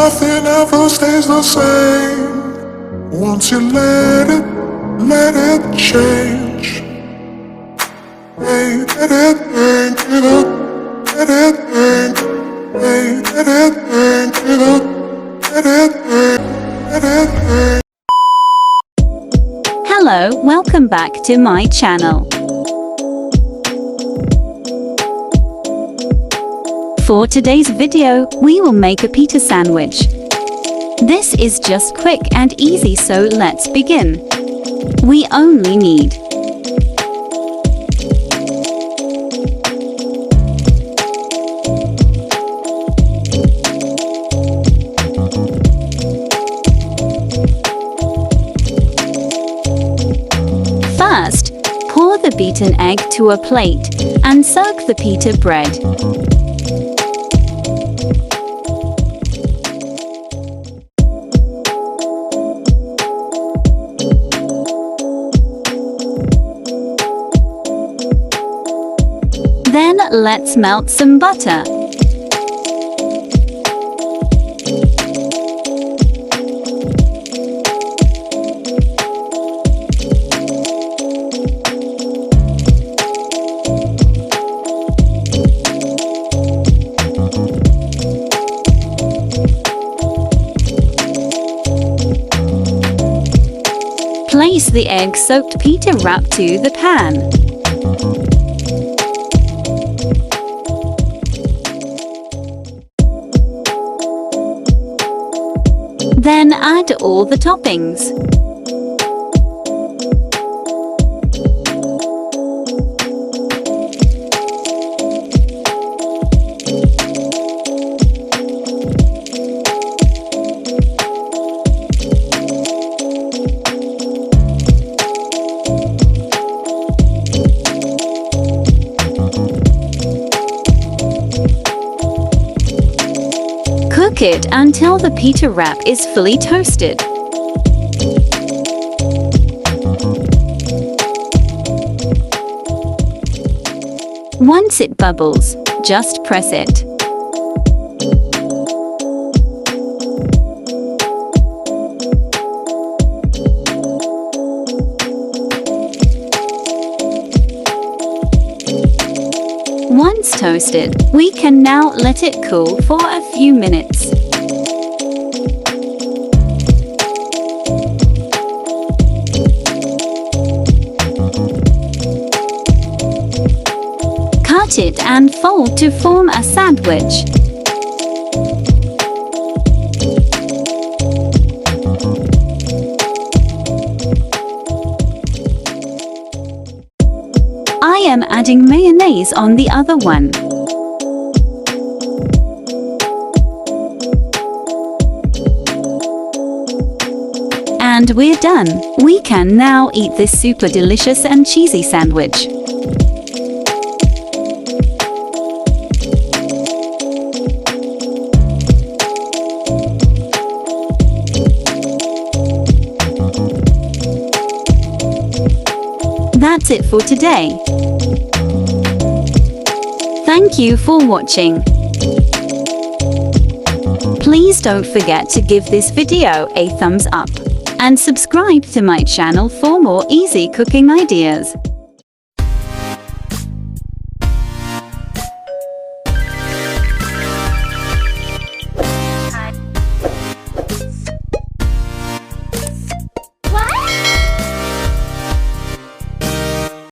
nothing ever stays the same. Once you let it change. Hey, let it think it up, let it think. Hey, let it think it up, let it think, let it think. Hello, welcome back to my channel. For today's video, we will make a pita sandwich. This is just quick and easy, so let's begin. We only need First, pour the beaten egg to a plate and soak the pita bread. Then let's melt some butter. Place the egg-soaked pita wrap to the pan. Then add all the toppings. Cook it until the pita wrap is fully toasted. Once it bubbles, just press it. Once toasted, we can now let it cool for a few minutes. Cut it and fold to form a sandwich. I am adding mayonnaise on the other one. And we're done. We can now eat this super delicious and cheesy sandwich. That's it for today. Thank you for watching. Please don't forget to give this video a thumbs up and subscribe to my channel for more easy cooking ideas.